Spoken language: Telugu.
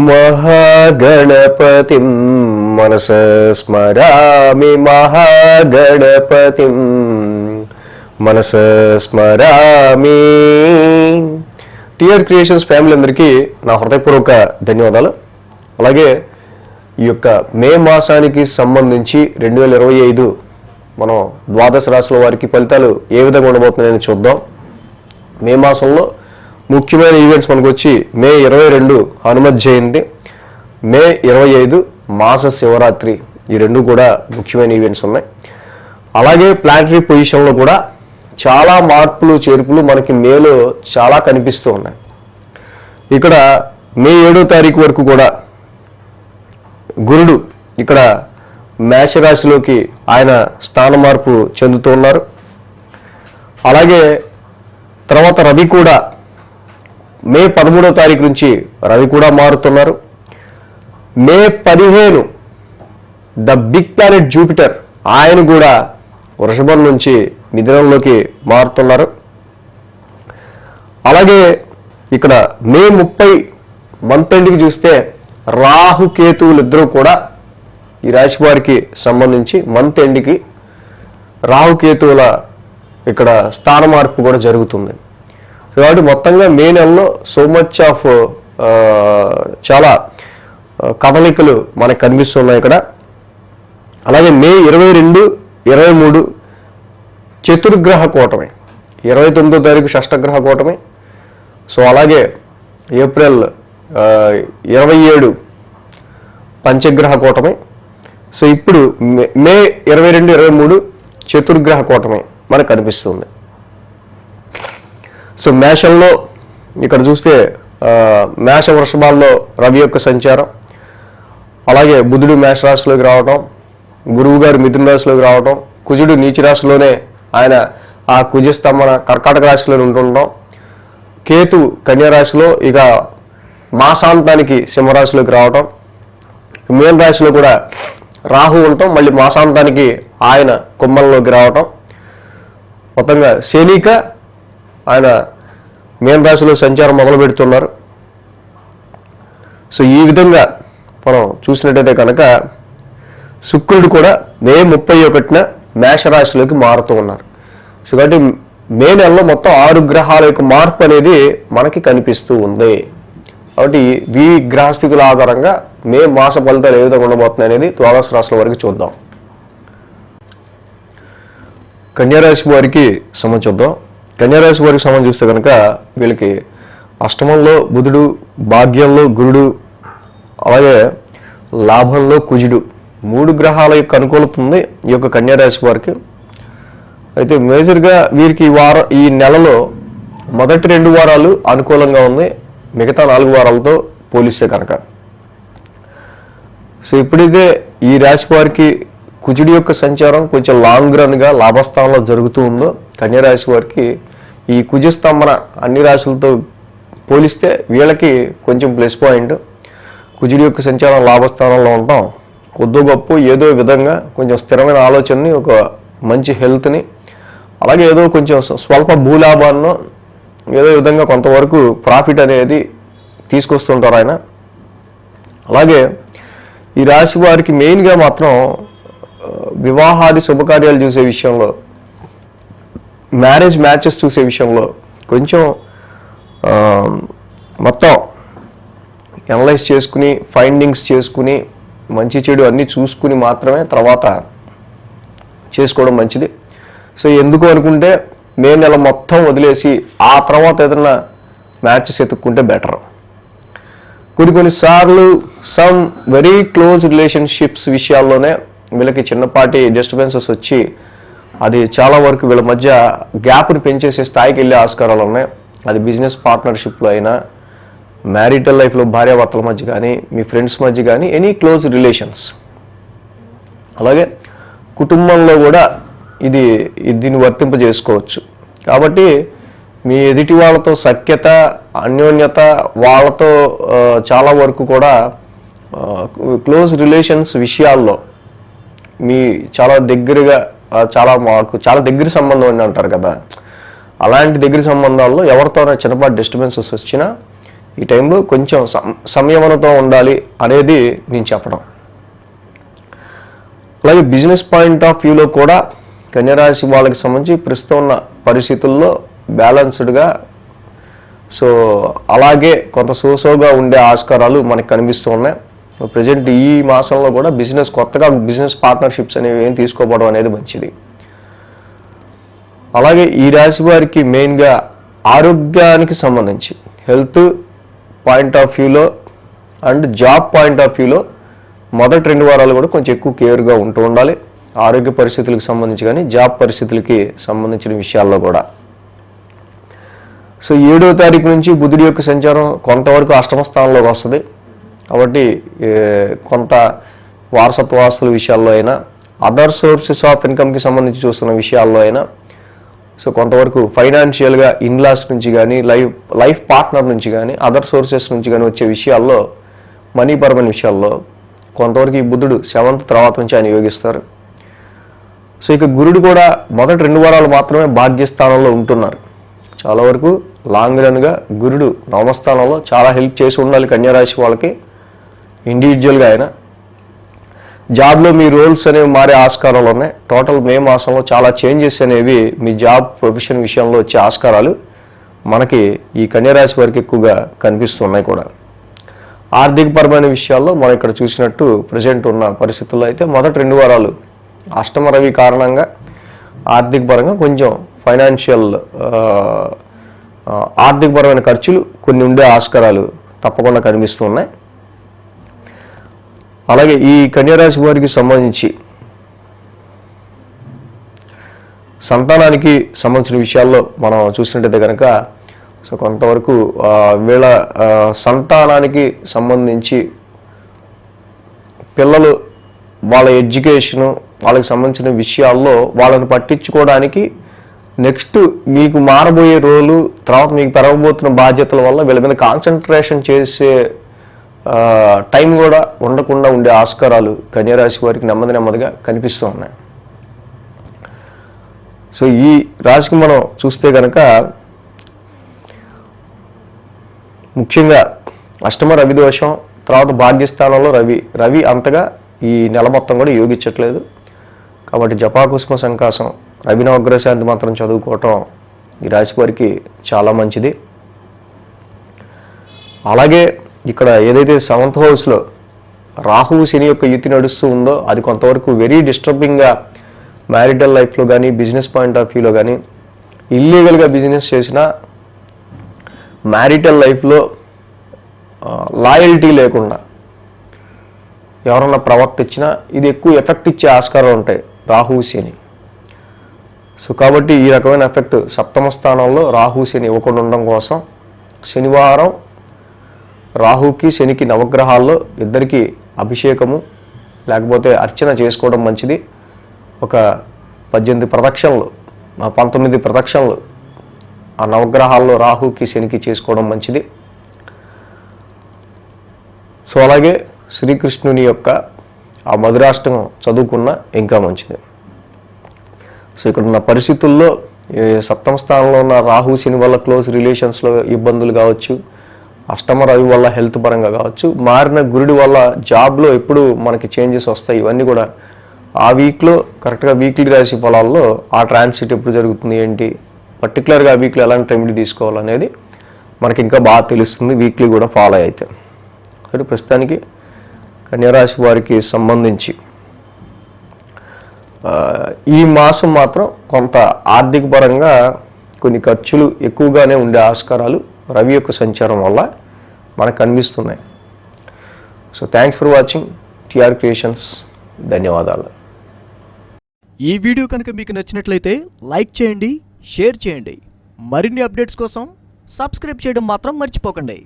महागणपतिं मनसा स्मरामि महागणपतिं మనసా స్మరామి. టిఆర్ క్రియేషన్స్ ఫ్యామిలీ అందరికీ నా హృదయపూర్వక ధన్యవాదాలు. అలాగే ఈ యొక్క మే మాసానికి సంబంధించి 2025 మనం ద్వాదశ రాశుల వారికి ఫలితాలు ఏ విధంగా ఉండబోతున్నాయని చూద్దాం. మే మాసంలో ముఖ్యమైన ఈవెంట్స్ మనకు వచ్చి మే 22 హనుమత్ జయంతి, మే 25 మాస శివరాత్రి. ఈ రెండు కూడా ముఖ్యమైన ఈవెంట్స్ ఉన్నాయి. అలాగే ప్లానటరీ పొజిషన్లో కూడా చాలా మార్పులు చేర్పులు మనకి మేలో చాలా కనిపిస్తూ ఉన్నాయి. ఇక్కడ మే 7వ తారీఖు వరకు కూడా గురుడు ఇక్కడ మేషరాశిలోకి ఆయన స్థాన మార్పు చెందుతూ ఉన్నారు. అలాగే తర్వాత రవి కూడా మే 13వ తారీఖు నుంచి రవి కూడా మారుతున్నారు. మే 15 ద బిగ్ ప్లానెట్ జూపిటర్ ఆయన కూడా వృషభం నుంచి మిథునంలోకి మారుతున్నారు. అలాగే ఇక్కడ మే 30 మంత్ ఎండ్కి చూస్తే రాహు కేతువులు ఇద్దరూ కూడా ఈ రాశి వారికి సంబంధించి మంత్ ఎండ్కి రాహు కేతువుల ఇక్కడ స్థాన మార్పు కూడా జరుగుతుంది. కాబట్టి మొత్తంగా మే నెలలో సో మచ్ ఆఫ్ చాలా కదలికలు మనకు కనిపిస్తున్నాయి ఇక్కడ. అలాగే మే 22, 23 చతుర్గ్రహ కూటమి, 29వ తారీఖు షష్టగ్రహ కూటమి. సో అలాగే ఏప్రిల్ 27 పంచగ్రహ కూటమి. సో ఇప్పుడు మే 22, 23 చతుర్గ్రహ కూటమి మనకు కనిపిస్తుంది. సో మేషంలో ఇక్కడ చూస్తే మేష వృషభాల్లో రవి యొక్క సంచారం, అలాగే బుధుడు మేష రాశిలోకి రావటం, గురువు గారు మిథున రాశిలోకి రావటం, కుజుడు నీచ రాశిలోనే ఆయన ఆ కుజస్తంభన కర్కాటక రాశిలో ఉంటుండడం, కేతు కన్యా రాశిలో ఇక మాసాంతానికి సింహరాశిలోకి రావటం, మీన రాశిలో కూడా రాహు ఉండటం, మళ్ళీ మాసాంతానికి ఆయన కుంభంలోకి రావటం. మొత్తంగా శనిక ఆయన మీన రాశిలో సంచారం మొదలు పెడుతున్నారు. సో ఈ విధంగా మనం చూసినట్టయితే కనుక శుక్రుడు కూడా మే 31న మేషరాశిలోకి మారుతూ ఉన్నారు. సో కాబట్టి మే నెలలో మొత్తం 6 గ్రహాల యొక్క మార్పు అనేది మనకి కనిపిస్తూ ఉంది. కాబట్టి ఈ గ్రహస్థితుల ఆధారంగా మే మాస ఫలితాలు ఏ విధంగా ఉండబోతున్నాయి అనేది ద్వాదశ రాశుల వరకు చూద్దాం. కన్యారాశి వారికి సంబంధం చూద్దాం. కన్యారాశి వారికి సంబంధం చూస్తే కనుక వీళ్ళకి అష్టమంలో బుధుడు, భాగ్యంలో గురుడు, అలాగే లాభంలో కుజుడు, 3 గ్రహాల యొక్క అనుకూలత ఉంది ఈ యొక్క కన్యారాశి వారికి. అయితే మేజర్గా వీరికి ఈ నెలలో మొదటి 2 వారాలు అనుకూలంగా ఉంది, మిగతా 4 వారాలతో పోలిస్తే కనుక. సో ఇప్పుడైతే ఈ రాశి వారికి కుజుడి యొక్క సంచారం కొంచెం లాంగ్ రన్గా లాభస్థానంలో జరుగుతూ ఉందో, కన్యారాశి వారికి ఈ కుజస్తంభన అన్ని రాశులతో పోలిస్తే వీళ్ళకి కొంచెం ప్లస్ పాయింట్. కుజుడి యొక్క సంచారం లాభస్థానంలో ఉండటం కొద్దో గొప్ప ఏదో విధంగా కొంచెం స్థిరమైన ఆలోచనని, ఒక మంచి హెల్త్ని, అలాగే ఏదో కొంచెం స్వల్ప భూలాభాన్ని, ఏదో విధంగా కొంతవరకు ప్రాఫిట్ అనేది తీసుకొస్తుంటారు ఆయన. అలాగే ఈ రాశి వారికి మెయిన్గా మాత్రం వివాహాది శుభకార్యాలు చూసే విషయంలో, మ్యారేజ్ మ్యాచెస్ చూసే విషయంలో కొంచెం మొత్తం అనలైజ్ చేసుకుని, ఫైండింగ్స్ చేసుకుని, మంచి చెడు అన్నీ చూసుకుని మాత్రమే తర్వాత చేసుకోవడం మంచిది. సో ఎందుకు అనుకుంటే మే నెల మొత్తం వదిలేసి ఆ తర్వాత ఏదైనా మ్యాచెస్ ఎత్తుక్కుంటే బెటర్. కొన్నిసార్లు సమ్ వెరీ క్లోజ్ రిలేషన్షిప్స్ విషయాల్లోనే వీళ్ళకి చిన్నపాటి డిస్టర్బెన్సెస్ వచ్చి అది చాలా వరకు వీళ్ళ మధ్య గ్యాప్ని పెంచేసే స్థాయికి వెళ్ళే ఆస్కారాలు ఉన్నాయి. అది బిజినెస్ పార్ట్నర్షిప్లో అయినా, మ్యారిటల్ లైఫ్లో భార్యాభర్తల మధ్య కానీ, మీ ఫ్రెండ్స్ మధ్య కానీ, ఎనీ క్లోజ్ రిలేషన్స్. అలాగే కుటుంబంలో కూడా దీన్ని వర్తింపజేసుకోవచ్చు. కాబట్టి మీ ఎదుటి వాళ్ళతో సఖ్యత, అన్యోన్యత, వాళ్ళతో చాలా వరకు కూడా క్లోజ్ రిలేషన్స్ విషయాల్లో మీ చాలా దగ్గరగా, మాకు చాలా దగ్గర సంబంధం అని అంటారు కదా, అలాంటి దగ్గర సంబంధాల్లో ఎవరితోనైనా చిన్నపాటి డిస్టర్బెన్సెస్ వచ్చినా ఈ టైంలో కొంచెం సంయమనతో ఉండాలి అనేది నేను చెప్పడం. అలాగే బిజినెస్ పాయింట్ ఆఫ్ వ్యూలో కూడా కన్యరాశి వాళ్ళకి సంబంధించి ప్రస్తుతం ఉన్న పరిస్థితుల్లో బ్యాలెన్స్డ్గా అలాగే కొంత సోసోగా ఉండే ఆస్కారాలు మనకు కనిపిస్తూ ఉన్నాయి. ప్రజెంట్ ఈ మాసంలో కూడా కొత్తగా బిజినెస్ పార్ట్నర్షిప్స్ అనేవి ఏం తీసుకోవడం అనేది మంచిది. అలాగే ఈ రాశి వారికి మెయిన్గా ఆరోగ్యానికి సంబంధించి హెల్త్ పాయింట్ ఆఫ్ వ్యూలో అండ్ జాబ్ పాయింట్ ఆఫ్ వ్యూలో మొదటి 2 వారాలు కూడా కొంచెం ఎక్కువ కేర్గా ఉంటూ ఉండాలి. ఆరోగ్య పరిస్థితులకు సంబంధించి కానీ జాబ్ పరిస్థితులకి సంబంధించిన విషయాల్లో కూడా. 7వ తారీఖు నుంచి బుధుడి యొక్క సంచారం కొంతవరకు అష్టమ స్థానంలోకి వస్తుంది. కాబట్టి కొంత వారసత్వ ఆస్తుల విషయాల్లో అయినా అదర్ సోర్సెస్ ఆఫ్ ఇన్కమ్కి సంబంధించి చూస్తున్న విషయాల్లో అయినా కొంతవరకు ఫైనాన్షియల్గా ఇన్లాస్ నుంచి కానీ లైఫ్ పార్ట్నర్ నుంచి కానీ అదర్ సోర్సెస్ నుంచి కానీ వచ్చే విషయాల్లో మనీ పరమైన విషయాల్లో కొంతవరకు ఈ బుధుడు 7th తర్వాత నుంచి ఆయన యోగిస్తారు. ఇక గురుడు కూడా మొదటి 2 వారాలు మాత్రమే భాగ్యస్థానంలో ఉంటున్నారు. చాలా వరకు లాంగ్ రన్గా గురుడు 9వ స్థానంలో చాలా హెల్ప్ చేసి ఉండాలి కన్యారాశి వాళ్ళకి. ఇండివిజువల్గా ఆయన జాబ్లో మీ రోల్స్ అనేవి మారే ఆస్కారాలు ఉన్నాయి. టోటల్ మే మాసంలో చాలా చేంజెస్ అనేవి మీ జాబ్ ప్రొఫెషన్ విషయంలో వచ్చే ఆస్కారాలు మనకి ఈ కన్యారాశి వారికి ఎక్కువగా కనిపిస్తున్నాయి కూడా. ఆర్థికపరమైన విషయాల్లో మనం ఇక్కడ చూసినట్టు ప్రజెంట్ ఉన్న పరిస్థితుల్లో అయితే మొదటి 2 వారాలు అష్టమ రవి కారణంగా ఆర్థికపరంగా కొంచెం ఆర్థికపరమైన ఖర్చులు కొన్ని ఉండే ఆస్కారాలు తప్పకుండా కనిపిస్తున్నాయి. అలాగే ఈ కన్యారాశి వారికి సంబంధించి సంతానానికి సంబంధించిన విషయాల్లో మనం చూసినట్టయితే కనుక కొంతవరకు వీళ్ళ సంతానానికి సంబంధించి పిల్లలు వాళ్ళ ఎడ్యుకేషను వాళ్ళకి సంబంధించిన విషయాల్లో వాళ్ళని పట్టించుకోవడానికి నెక్స్ట్ మీకు మారబోయే రోలు తర్వాత మీకు పెరగబోతున్న బాధ్యతల వల్ల వీళ్ళ మీద కాన్సన్ట్రేషన్ చేసే టైం కూడా ఉండకుండా ఉండే ఆస్కారాలు కన్యారాశి వారికి నెమ్మదిగా కనిపిస్తూ ఉన్నాయి. ఈ రాశికి మనం చూస్తే కనుక ముఖ్యంగా అష్టమ రవి దోషం, తర్వాత భాగ్యస్థానంలో రవి అంతగా ఈ నెల మొత్తం కూడా యోగించట్లేదు. కాబట్టి జపాకుష్మ సంకాసం రవి నవగ్రహశాంతి మాత్రం చదువుకోవటం ఈ రాశి వారికి చాలా మంచిది. అలాగే ఇక్కడ ఏదైతే 7th హౌస్లో రాహువు శని యొక్క యుతి నడుస్తూ ఉందో అది కొంతవరకు వెరీ డిస్టర్బింగ్గా మ్యారిటల్ లైఫ్లో కానీ బిజినెస్ పాయింట్ ఆఫ్ వ్యూలో కానీ ఇల్లీగల్గా బిజినెస్ చేసిన మ్యారిటల్ లైఫ్లో లాయల్టీ లేకుండా ఎవరన్నా ప్రవర్తించినా ఇది ఎక్కువ ఎఫెక్ట్ ఇచ్చే ఆస్కారం ఉంటాయి రాహువు శని. కాబట్టి ఈ రకమైన ఎఫెక్ట్ 7వ స్థానంలో రాహువు శని ఇవ్వకుండా ఉండడం కోసం శనివారం రాహుకి శనికి నవగ్రహాల్లో ఇద్దరికి అభిషేకము లేకపోతే అర్చన చేసుకోవడం మంచిది. ఒక 19 ప్రదక్షిణలు ఆ నవగ్రహాల్లో రాహుకి శనికి చేసుకోవడం మంచిది. అలాగే శ్రీకృష్ణుని యొక్క ఆ మధురాష్టకం చదువుకున్న ఇంకా మంచిది. ఇక్కడ ఉన్న పరిస్థితుల్లో 7వ స్థానంలో ఉన్న రాహు శని వల్ల క్లోజ్ రిలేషన్స్లో ఇబ్బందులు కావచ్చు, అష్టమ రవి వల్ల హెల్త్ పరంగా కావచ్చు, మారిన గురుడి వల్ల జాబ్లో ఎప్పుడు మనకి చేంజెస్ వస్తాయి. ఇవన్నీ కూడా ఆ వీక్లో కరెక్ట్గా వీక్లీ రాశి ఫలాల్లో ఆ ట్రాన్సిట్ ఎప్పుడు జరుగుతుంది ఏంటి, పర్టికులర్గా ఆ వీక్లో ఎలాంటి రెమెడీ తీసుకోవాలనేది మనకి ఇంకా బాగా తెలుస్తుంది వీక్లీ కూడా ఫాలో అయితే. కాబట్టి ప్రస్తుతానికి కన్యారాశి వారికి సంబంధించి ఈ మాసం మాత్రం కొంత ఆర్థిక పరంగా కొన్ని ఖర్చులు ఎక్కువగానే ఉండే ఆస్కారాలు రవి యొక్క సంచారం వల్ల మనకు కనిపిస్తున్నాయి. Thanks for watching TR creations. ధన్యవాదాలు. ఈ వీడియో కనుక మీకు నచ్చినట్లయితే లైక్ చేయండి, షేర్ చేయండి. మరిన్ని అప్డేట్స్ కోసం సబ్స్క్రైబ్ చేయడం మాత్రం మర్చిపోకండి.